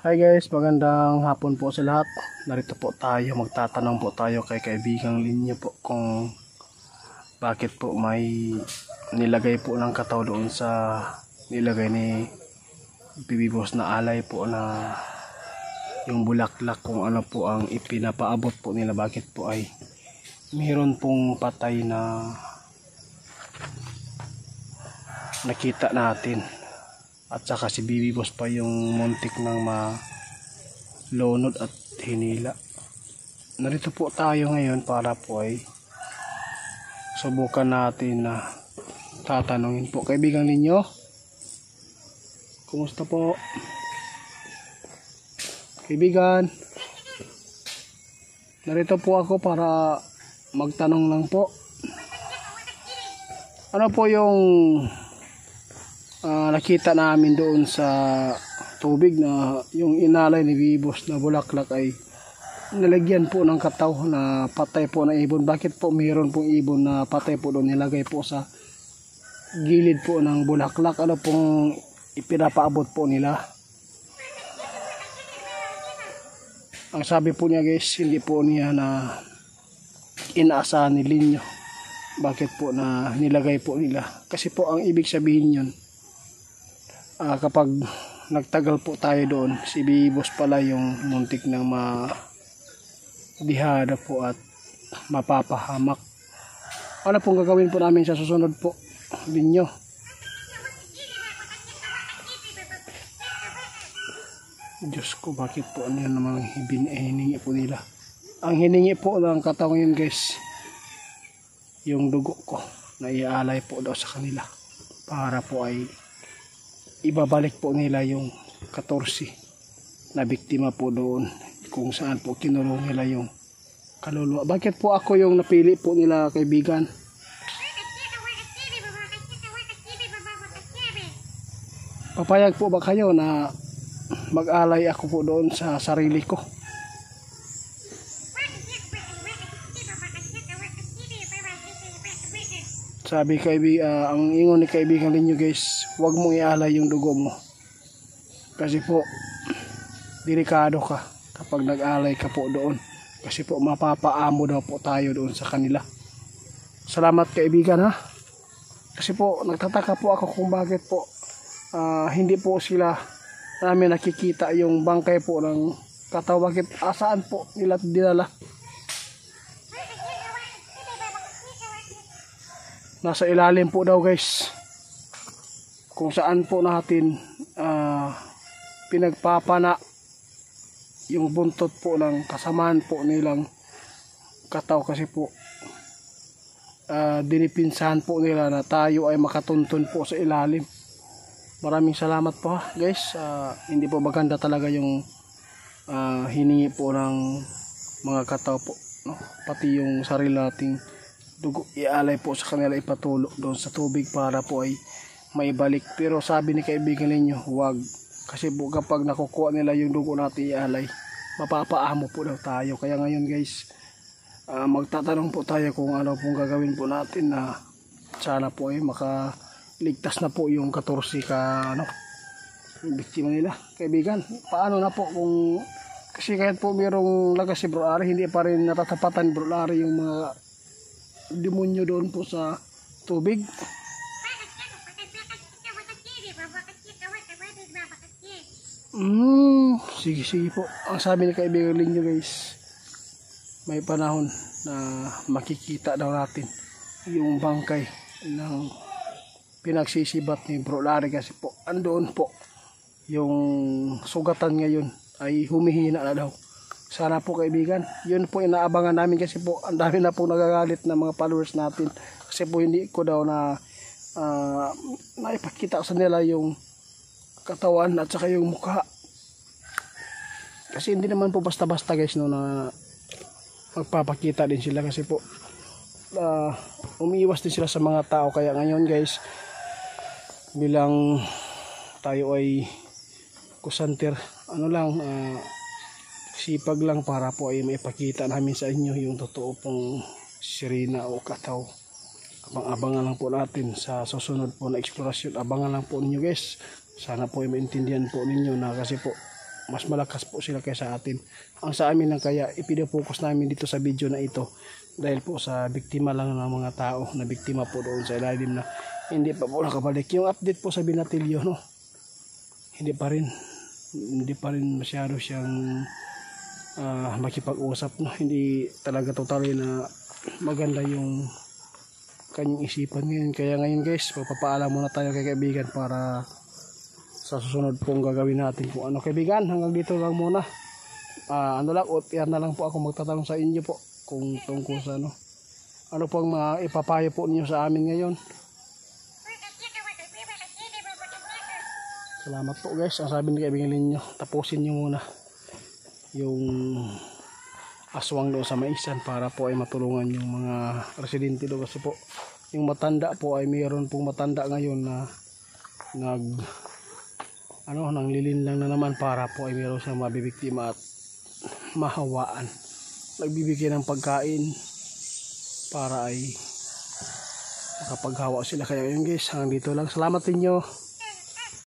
Hi guys, magandang hapon po sa lahat. Narito po tayo, magtatanong po tayo kay kaibigang Linyo po kung bakit po may nilagay po ng kataw doon sa nilagay ni Bibi Boss na alay po na yung bulaklak, kung ano po ang ipinapaabot po nila, bakit po ay mayroon pong patay na nakita natin. At saka si Bibi Boss pa yung muntik ng malunod at hinila. Narito po tayo ngayon para po ay subukan natin na tatanungin po. Kaibigan ninyo, kumusta po? Kaibigan, narito po ako para magtanong lang po. Ano po yung nakita namin doon sa tubig na yung inalay ni Bibi Boss na bulaklak ay nilagyan po ng kataw na patay po na ibon. Bakit po mayroon pong ibon na patay po doon nilagay po sa gilid po ng bulaklak? Ano pong ipinapaabot po nila? Ang sabi po niya guys, hindi po niya na inaasahan ni Linyo. Bakit po na nilagay po nila? Kasi po ang ibig sabihin yun, kapag nagtagal po tayo doon, si Bibi Boss pala yung muntik ng madihada po at mapapahamak. Ano pong gagawin po namin sa susunod po, Linyo? Diyos ko, bakit po ano yan namang hiningi po nila? Ang hiningi po ng katawan yun guys, yung dugo ko na iaalay po daw sa kanila para po ay ibabalik po nila yung 14 na biktima po doon kung saan po kinulong nila yung kaluluwa. Bakit po ako yung napili po nila, kaibigan? Papayag po ba kayo na mag-alay ako po doon sa sarili ko? Sabi ang ingon ni kaibigan ninyo guys, huwag mong ialay yung dugo mo. Kasi po, delikado ka kapag nag-alay ka po doon. Kasi po, mapapaamo daw po tayo doon sa kanila. Salamat kaibigan ha. Kasi po, nagtataka po ako kung bakit po hindi po sila namin nakikita yung bangkay po ng kataw. Bakit asaan po nila dinala? Nasa ilalim po daw guys, kung saan po natin pinagpapana yung buntot po ng kasamaan po nilang kataw. Kasi po dinipinsahan po nila na tayo ay makatuntun po sa ilalim. Maraming salamat po ha guys. Hindi po maganda talaga yung hiningi po ng mga kataw po, no? Pati yung sarili nating dugo ialay po sa kanila, ipatulo doon sa tubig para po ay maibalik. Pero sabi ni kaibigan ninyo, huwag. Kasi po kapag nakukuha nila yung dugo natin ialay, mapapaamo po daw tayo. Kaya ngayon guys, magtatanong po tayo kung ano pong gagawin po natin na sana po ay makaligtas na po yung 14 biktima nila. Kaibigan, paano na po kung, kasi kahit po mayroong lagas si Bro Ari, hindi pa rin natatapatan Bro Ari yung mga demonyo doon po sa tubig. Sige po. Ang sabi ni kaibigan Linyo guys, may panahon na makikita daw natin yung bangkay ng pinagsisibat ni Bro Larry. Kasi po andoon po yung sugatan ngayon ay humihina na daw. Sana po kaibigan, yun po inaabangan namin. Kasi po ang dami na po nagagalit na mga followers natin. Kasi po hindi ko daw na naipakita sa nila yung katawan at saka yung mukha. Kasi hindi naman po basta-basta guys, no, na magpapakita din sila. Kasi po umiiwas din sila sa mga tao. Kaya ngayon guys, bilang tayo ay kusanter, sipag lang para po ay maipakita namin sa inyo yung totoo pong sirena o kataw. Abang-abangan lang po natin sa susunod po na eksplorasyon. Abangan lang po ninyo guys. Sana po ay maintindihan po ninyo na kasi po mas malakas po sila kaysa atin. Ang sa amin lang kaya ipinapokus namin dito sa video na ito dahil po sa biktima lang ng mga tao na biktima po doon sa ilalim na hindi pa po nakabalik. Yung update po sa Binatilyo, no, hindi pa rin masyado siyang makipag-usap, no. Hindi talaga totally na maganda yung kanyang isipan ngayon. Kaya ngayon guys, papapaalam muna tayo kay kaibigan para sa susunod pong gagawin natin kung ano. Kaibigan, hanggang dito lang muna. Ano lang, yan na lang po ako magtatanong sa inyo po kung tungkol sa ano pong mga ipapayo po ninyo sa amin ngayon. Salamat po guys. Ang sabi ni kaibigan ninyo, tapusin nyo muna yung aswang doon sa maisan para po ay matulungan yung mga residente doon, kasi po yung matanda po ay mayroon pong matanda ngayon na nang lilin lang na naman para po ay mayroon siyang mabibiktima at mahawaan. Nagbibigay ng pagkain para ay makapaghawa sila. Kaya yun guys, hanggang dito lang. Salamat ninyo.